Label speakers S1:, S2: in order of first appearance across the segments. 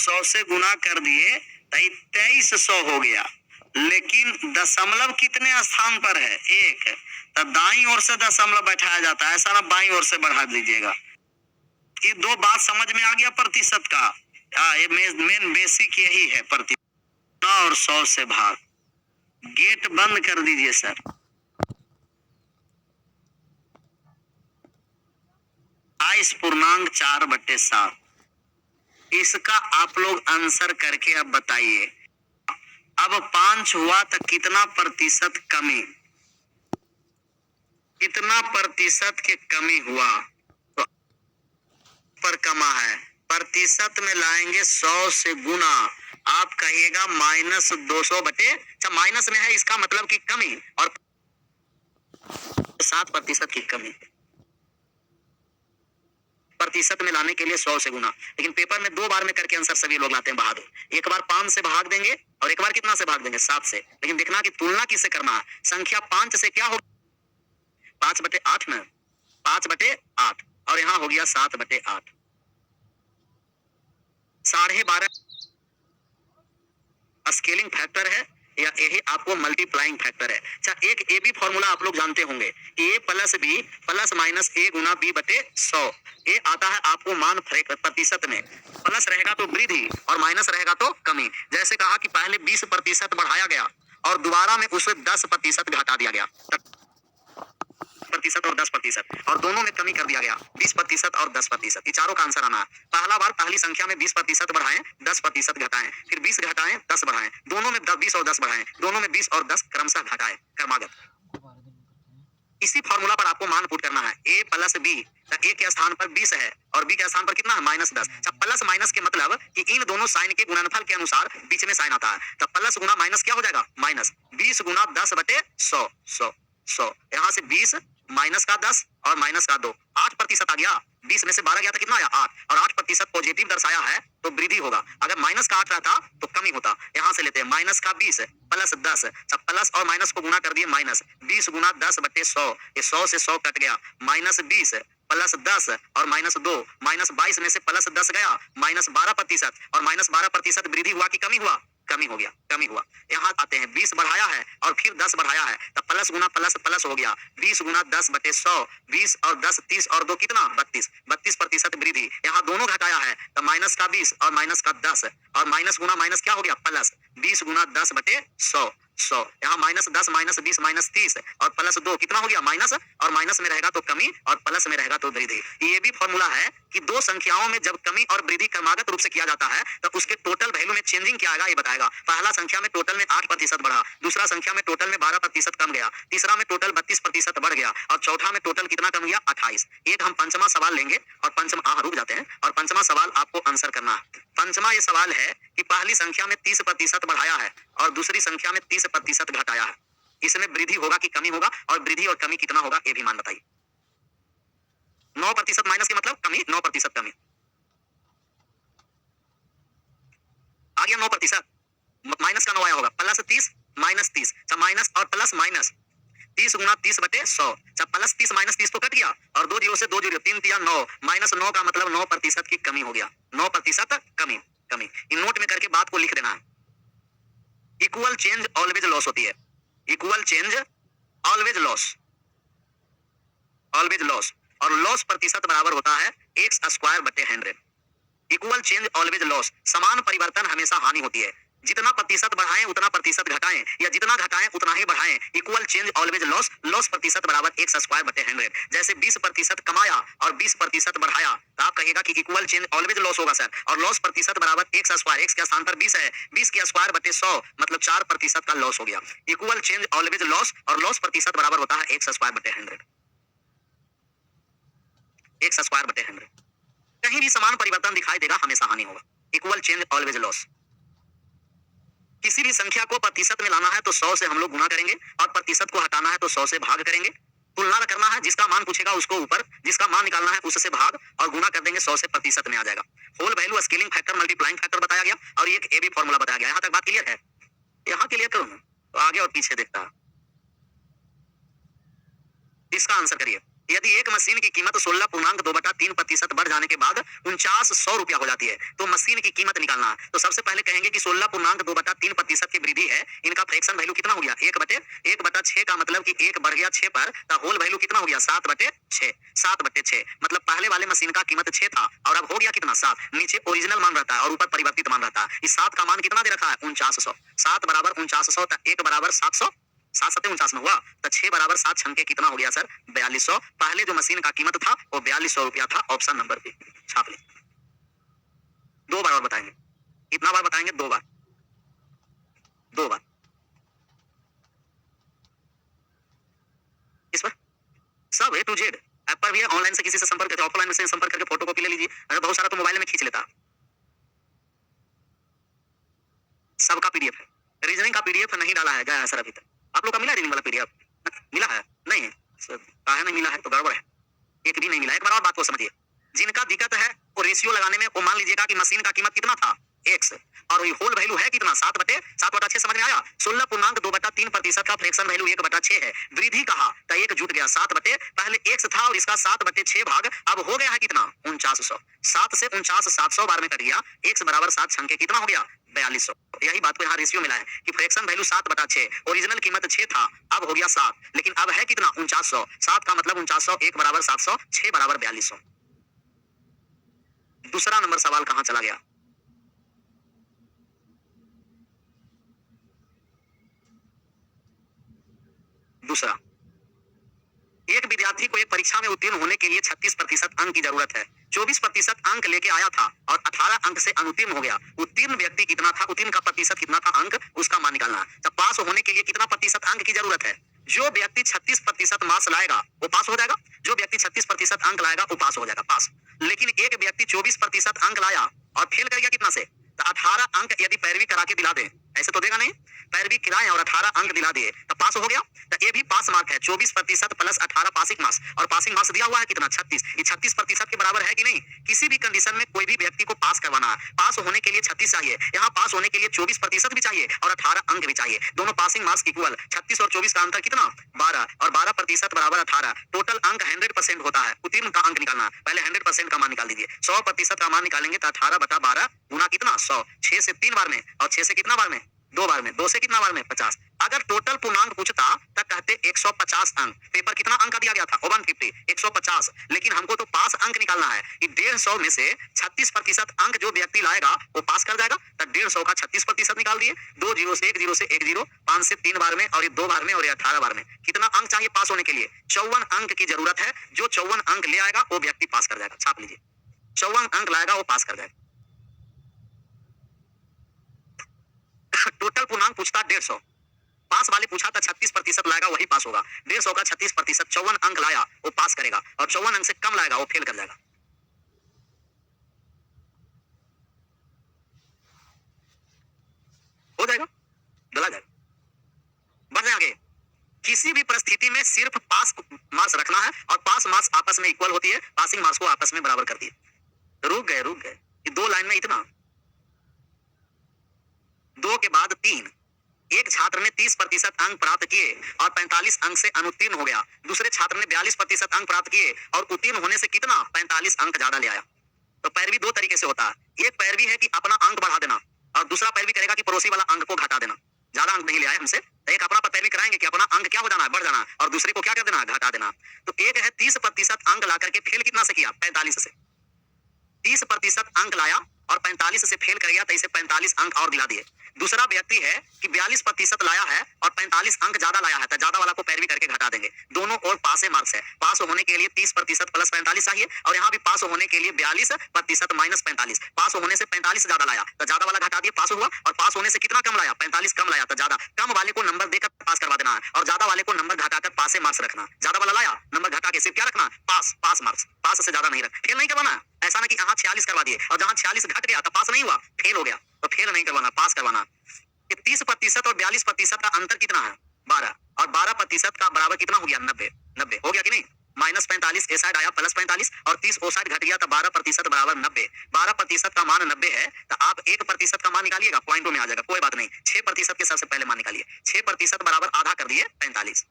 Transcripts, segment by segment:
S1: 100 से गुना कर दिए तो 2300 हो गया, लेकिन दशमलव कितने स्थान पर है? एक। तो दाईं ओर से दशमलव बैठाया जाता है, ऐसा ना बाईं ओर से बढ़ा दीजिएगा। ये दो बात समझ में आ गया प्रतिशत का। ये मेन बेसिक यही है, प्रतिशत और 100 से भाग। गेट बंद कर दीजिए सर। 22.4/7। इसका आप लोग आंसर करके अब बताइए। अब 5 हुआ तो कितना प्रतिशत कमी, कितना प्रतिशत के कमी हुआ? तो पर कमा है, प्रतिशत में लाएंगे 100 से गुना, आप कहिएगा -200 अच्छा माइनस में है, इसका मतलब की कमी, और 7% की कमी। प्रतिशत में लाने के लिए 100 से गुना, लेकिन पेपर में 2 बार में करके आंसर सभी लोग लाते हैं बहादुर। एक बार 5 से भाग देंगे और एक बार कितना से भाग देंगे? 7 से। लेकिन देखना कि तुलना किससे करना है। संख्या 5 से क्या हो? 5/8 में 5/8, और यहाँ हो गया 7/8। 12.5 स्केलिंग फैक्टर है या यही आपको मल्टीप्लाइंग फैक्टर है। अच्छा, एक ए बी फॉर्मूला आप लोग जानते होंगे, ए प्लस बी प्लस माइनस ए गुना बी बटे 100। ये आता है आपको मान प्रतिशत में, प्लस रहेगा तो वृद्धि और माइनस रहेगा तो कमी। जैसे कहा कि पहले 20% बढ़ाया गया और दोबारा में उसे 10% घटा दिया गया, प्रतिशत और 10%, और दोनों में कमी कर दिया गया 20% और 10%। ये चारों का आंसर आना है। पहला बार पहली संख्या में 20% बढ़ाएं, 10% घटाएं, फिर 20 घटाएं 10 बढ़ाएं, दोनों में 20 और 10 बढ़ाएं, दोनों में 20 और 10 क्रमशः घटाएं, क्रमागत। इसी फॉर्मूला पर आपको मान पुट करना है। a प्लस बी, ए के स्थान पर 20 है और बी के स्थान पर कितना है? -10। प्लस माइनस के मतलब कि इन दोनों साइन के गुणनफल के अनुसार बीच में साइन आता है, तो प्लस गुना माइनस क्या हो जाएगा? माइनस। 20 गुना 10/100, 100। यहाँ से 20 माइनस का 10 और माइनस का 2, 8% आ गया। 20 में से 12 गया तो कितना आया? 8, और 8% पॉजिटिव दर्शाया है तो वृद्धि होगा। अगर माइनस का 8 रहता तो कमी होता। यहाँ से लेते हैं माइनस का 20 प्लस 10, प्लस और माइनस को गुना कर दिए माइनस। 20 गुना 10/100, ये 100 से 100 कट गया, -20 प्लस 10 और -2, -22 में से प्लस 10 गया, -12%, और -12% वृद्धि हुआ कि कमी हुआ? कमी हो गया, कमी हुआ। यहाँ आते हैं 20 बढ़ाया है और फिर 10 बढ़ाया है, तो प्लस गुना प्लस प्लस हो गया। 20 गुना 10/100, 20 और 10, 30 और 2 कितना? 32% वृद्धि। यहाँ दोनों घटाया है तो माइनस का 20 और माइनस का 10, और माइनस गुना माइनस क्या हो गया? प्लस। 20 गुना 10/100, 100। यहाँ -10 -20 -30 और प्लस 2 कितना हो गया? माइनस, और माइनस में रहेगा तो कमी और प्लस में रहेगा तो वृद्धि। ये भी फॉर्मूला है कि दो संख्याओं में जब कमी और वृद्धि क्रमागत रूप से किया जाता है तो उसके टोटल वैल्यू में चेंजिंग क्या आएगा ये बताएगा। पहला संख्या में टोटल में 8% बढ़ा, दूसरा संख्या में टोटल में 12% कम गया, तीसरा में टोटल 32% बढ़ गया, और चौथा में टोटल कितना कम गया? 28। एक हम पंचमा सवाल लेंगे और रुक जाते हैं, और पंचमा सवाल आपको आंसर करना है। पंचमा ये सवाल है कि पहली संख्या में 30% बढ़ाया है और दूसरी संख्या में 30% घटाया है, इसमें वृद्धि होगा कि कमी होगा, और वृद्धि और कमी कितना होगा ये भी मान बताइए। 9% माइनस के मतलब कमी, 9% कमी आ गया। 9% माइनस का 9 आया होगा, प्लस 30 माइनस 30, माइनस और प्लस माइनस 30 गुना 30/100, प्लस 30 माइनस 30 तो कट गया, और 2 जीरो से 2 जीरो, 3 3 9, -9 का मतलब 9% की कमी हो गया। 9% कमी, कमी। इन नोट में करके बात को लिख देना है। इक्वल चेंज ऑलवेज लॉस होती है, equal change always loss, always loss, और लॉस प्रतिशत बराबर होता है x²/100। Equal change always loss, समान परिवर्तन हमेशा हानि होती है। जितना प्रतिशत बढ़ाएं उतना प्रतिशत घटाएं, या जितना घटाएं उतना ही बढ़ाएं। Equal change always loss, loss प्रतिशत बराबर x²/100। जैसे 20% कमाया और 20% बढ़ाया तो आप कहिएगा कि इक्वल चेंज ऑलवेज लॉस होगा सर, और लॉस प्रतिशत बराबर x², x के स्थान पर 20 है, 20 के स्क्वायर/100 मतलब 4% का लॉस हो गया। इक्वल चेंज ऑलवेज लॉस और लॉस प्रतिशत बराबर होता है x²/100, x²/100। कहीं भी समान परिवर्तन दिखाई देगा हमेशा हानि होगा। Equal change always loss. किसी भी संख्या को प्रतिशत में लाना है तो 100 से हम लोग गुना करेंगे, और प्रतिशत को हटाना है तो 100 से भाग करेंगे। तुलना करना है, जिसका मान पूछेगा उसको ऊपर, जिसका मान निकालना है उससे भाग, और गुना कर देंगे 100 से, प्रतिशत में आ जाएगा। Whole value, scaling factor, multiplying factor बताया गया, और एक ए बी फॉर्मूला बताया गया। यहाँ तक बात क्लियर है? यहाँ क्लियर करूँ तो आगे और पीछे देखता है। इसका आंसर करिए। यदि एक मशीन की कीमत 16.2/3% बढ़ जाने के बाद 4900 रुपया हो जाती है, तो मशीन की कीमत निकालना है। तो सबसे पहले कहेंगे कि 16.2/3% की वृद्धि है, इनका फ्रैक्शन वैल्यू कितना हो गया? 1/6 का मतलब कि 1 बढ़ गया 6 पर, तो होल वैल्यू कितना हो गया? 7/6। 7/6 मतलब पहले वाले मशीन का कीमत 6 था और अब हो गया कितना? 7। नीचे ओरिजिनल मान रहता है और ऊपर परिवर्तित मान रहता है। इस 7 का मान कितना दे रखा है? 4900। 7 बराबर 4900, तो 1 बराबर 700। 7 सत्ते 49 में हुआ, तो 6 बराबर 7 छंके कितना हो गया सर? 4200। पहले जो मशीन का कीमत था वो 4200 रुपया था। ऑप्शन नंबर बी छाप ले। 2 बार और बताएंगे। कितना बार बताएंगे? 2 बार। 2 बार। इस पर सब A to Z ऐप पर भी है। ऑनलाइन से किसी से संपर्क करके, ऑफलाइन से संपर्क करके फोटो कॉपी ले लीजिए। अगर बहुत सारा तो मोबाइल में खींच लेता। सबका पीडीएफ है। रीजनिंग का पीडीएफ नहीं डाला है, गया है सर अभी तक। आप लोग का मिला रीजनिंग वाला पीडीएफ? मिला है? नहीं है? सर काहे नहीं मिला है? तो गड़बड़ है। एक भी नहीं मिला। एक बार और बात को समझिए। जिनका दिक्कत है वो रेशियो लगाने में, वो मान लीजिएगा कि मशीन का कीमत कितना था? x, और होल वैल्यू है कितना? 7/6। समझ में आया? 16.2/3% का फ्रैक्शन वैल्यू 1/6 है। वृद्धि कहा तो एक जुट गया 7 पहले x था और इसका 7/6 भाग अब हो गया है कितना? 4900। 7 से 49 700 बार में कट गया। x बराबर 7 छंके कितना हो गया? 4200। यही बात को यहाँ रेशियो मिला है कि फ्रैक्शन वैल्यू 7/6, ओरिजिनल कीमत 6 था, अब हो गया 7, लेकिन अब है कितना? 4900। 7 का मतलब 4900, 1 बराबर 700, 6 बराबर 4200। दूसरा नंबर सवाल कहां चला गया? दूसरा, एक विद्यार्थी को एक परीक्षा में उत्तीर्ण होने के लिए 36% अंक की जरूरत है। 24% अंक लेके आया था और 18 अंक से अनुत्तीर्ण हो गया। उत्तीर्ण व्यक्ति कितना था? उत्तीर्ण का प्रतिशत कितना था? अंक, उसका मान निकालना है। तो पास होने के लिए कितना प्रतिशत अंक की जरूरत है? जो व्यक्ति 36% मार्क्स लाएगा वो पास हो जाएगा। जो व्यक्ति 36% अंक लाएगा वो पास हो जाएगा, पास। लेकिन एक व्यक्ति 24% अंक लाया और फेल कर गया कितना से? तो 18 अंक यदि पैरवी करा के दिला दे, ऐसे तो देगा नहीं। पैरवी कराए और 18 अंक दिला दिए तो पास हो गया। तो ये भी पास मार्क है। 24% प्लस 18 पासिंग मार्क्स, और पासिंग मार्क्स दिया हुआ है कितना? 36। ये 36% के बराबर है कि नहीं? किसी भी कंडीशन में कोई भी व्यक्ति को पास करवाना है, पास होने के लिए 36 चाहिए, यहाँ पास होने के लिए 24% भी चाहिए और 18 अंक भी चाहिए। दोनों पासिंग मार्क्स इक्वल। 36 और 24 का अंतर कितना? 12, और 12% बराबर 18। टोटल अंक 100% होता है। उत्तीर्ण का अंक निकालना है, पहले 100% का मान निकाल दीजिए। 100% का मान निकालेंगे तो 18/12 गुना कितना? 100। 6 से 3 बार में, और 6 से कितना बार में? 2 बार में। 2 से कितना बार में? 50। अगर टोटल पूर्णांक पूछता तब कहते 150 अंक। पेपर कितना अंक का दिया गया था? 150, 150। लेकिन हमको तो पास अंक निकालना है कि 150 में से 36% अंक जो व्यक्ति लाएगा वो पास कर जाएगा। तो 150 का 36% निकाल दिए। 2 0 से 1 0 से 1 0, 5 से 3 बार में, और ये 2 बार में, और ये 18 बार में। कितना अंक चाहिए पास होने के लिए? 54 अंक की जरूरत है। जो 54 अंक ले आएगा वो व्यक्ति पास कर जाएगा। छाप लीजिए। 54 अंक लाएगा वो पास कर जाएगा। टोटल पूर्णांक पूछता 150, पास वाले पूछा था 36% लाएगा वही पास होगा। 150 का 36%, 54 अंक लाया वो पास करेगा, और 54 अंक से कम लाएगा वो फेल कर जाएगा। हो जाएगा, गला जाएगा। बढ़ जाए आगे। किसी भी परिस्थिति में सिर्फ पास मार्क्स रखना है और पास मार्क्स आपस में इक्वल होती है। पासिंग मार्क्स को आपस में बराबर कर दिए। रुक गए, रुक गए। ये 2 लाइन में इतना, 2 के बाद 3। एक छात्र ने 30% अंक प्राप्त किए और 45 अंक से अनुत्तीर्ण हो गया। दूसरे छात्र ने 42% अंक प्राप्त किए और उत्तीर्ण होने से कितना? 45 अंक ज्यादा ले आया। तो पैरवी 2 तरीके से होता है। एक पैरवी है कि अपना अंक बढ़ा देना, और दूसरा पैरवी करेगा कि पड़ोसी वाला अंक को घटा देना। ज्यादा अंक नहीं ले आए हमसे, तो एक अपना पैरवी कराएंगे कि अपना अंक क्या हो जाना है? बढ़ जाना, और दूसरे को क्या कर देना? घटा देना। तो एक है 30% अंक ला करके फेल कितना से किया? 45 से। 30% अंक लाया और 45 से फेल कर गया, तो इसे 45 अंक और दिला दिए। दूसरा व्यक्ति है कि 42% लाया है और 45 अंक ज्यादा लाया है, तो ज्यादा वाला को पैरवी करके घटा देंगे। दोनों और पासे मार्क्स है। पास होने के लिए 30% प्लस 45 चाहिए, और यहाँ भी पास होने के लिए 42% माइनस 45। पास होने से 45 ज्यादा लाया तो ज्यादा वाला घटा दिए, पास हुआ। और पास होने से कितना कम लाया? 45 कम लाया, तो ज्यादा कम वाले को नंबर देकर पास करवा देना है, और ज्यादा वाले को नंबर घटाकर पासे मार्क्स रखना। ज्यादा वाला लाया, नंबर घटा के सिर्फ क्या रखना? पास, पास मार्क्स। पास से ज्यादा नहीं रख, फेल नहीं करवाना। ऐसा ना कि यहाँ 46 करवा दिए और जहाँ 46 घट गया तो पास नहीं हुआ, फेल हो गया। तो फेल नहीं करवाना, पास करवाना। 30% और 42% का अंतर कितना है? 12, और 12% का बराबर कितना हो गया? 90। 90 हो गया कि नहीं? माइनस 45 ए साइड आया, प्लस 45, और 30 ओ साइड घट गया, तो 12% बराबर 90। 12% का मान 90 है, तो आप 1% का मान निकालिएगा, पॉइंटों में आ जाएगा, कोई बात नहीं। 6% के सबसे पहले मान निकालिए। 6% बराबर आधा कर दिए 45।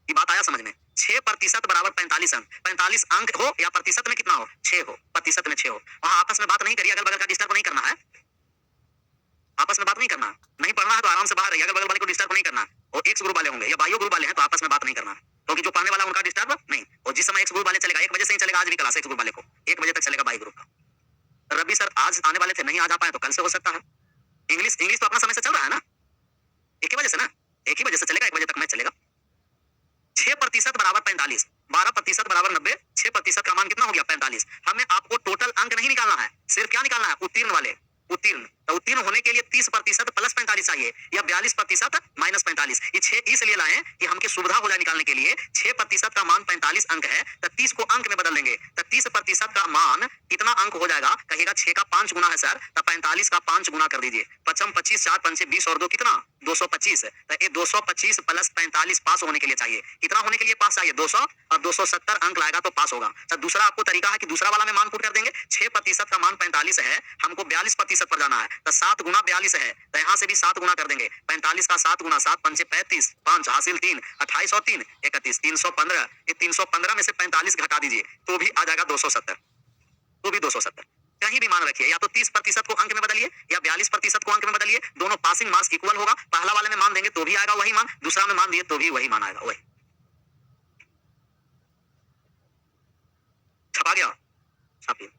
S1: ये बात आया समझ में? 6% बराबर 45 अंक। 45 अंक हो या प्रतिशत में कितना हो? 6 हो, प्रतिशत में 6 हो। वहाँ आपस में बात नहीं करिए, अगल-बगल का डिस्टर्ब नहीं करना है। आपस में बात नहीं करना। नहीं पढ़ना है तो आराम से बाहर रहिए, अगल-बगल वाले को डिस्टर्ब नहीं करना। वो एक्स ग्रुप वाले होंगे या बायो ग्रुप वाले हैं तो आपस में बात नहीं करना। क्योंकि जो पढ़ने वाला उनका डिस्टर्ब नहीं। और जिस समय एक्स ग्रुप वाले चलेगा 1 बजे से ही चलेगा, आज भी क्लास एक्स ग्रुप वाले को 1 बजे तक चलेगा बाई ग्रुप का। रवि सर आज आने वाले थे, नहीं आज आ पाए तो कल से हो सकता है। इंग्लिश इंग्लिश तो अपना समय से चल रहा है ना? एक ही वजह से ना? एक ही वजह से चलेगा, 1 बजे तक मैच चलेगा। 6% बराबर 45, 12% बराबर 90, 6% का मान कितना हो गया? 45। हमें आपको टोटल अंक नहीं निकालना है, सिर्फ क्या निकालना है? उत्तीर्ण वाले। उत्तीर्ण तो उत्तीर्ण होने के लिए 30% प्लस 45 चाहिए या 42% माइनस 45। ये 6 इसलिए लाए कि हमके सुविधा हो जाए निकालने के लिए। 6% का मान 45 अंक है तो 30 को अंक में बदल देंगे तो 30% का मान कितना अंक हो जाएगा? कहिएगा 6 का 5 गुना है सर, तो 45 का 5 गुना कर दीजिए। 55 25 4 पंचे 20 और 2 कितना? 225। तो ये 225 प्लस 45 पास होने के लिए चाहिए। कितना होने के लिए पास चाहिए? 200 और 270 अंक लाएगा तो पास होगा। तो दूसरा आपको तरीका है कि दूसरा वाला में मान पुट कर देंगे। 6% का मान 45 है, हमको 42% पर जाना है तो 7 गुना 42 है, तो यहाँ से भी 7 गुना कर देंगे। 45 का 7 गुना 7 पंचे 35, 5 हासिल 3, 28 और 3 31, 315। ये 315 में से 45 घटा दीजिए तो भी आ जाएगा 270, तो भी 270। कहीं भी मान रखिए, या तो 30% को अंक में बदलिए या 42% को अंक में बदलिए, दोनों पासिंग मार्क्स इक्वल होगा। पहला वाले में मान देंगे तो भी आएगा वही मान, दूसरा में मान दिए तो भी वही मान आएगा। वही छपा गया, छापिए।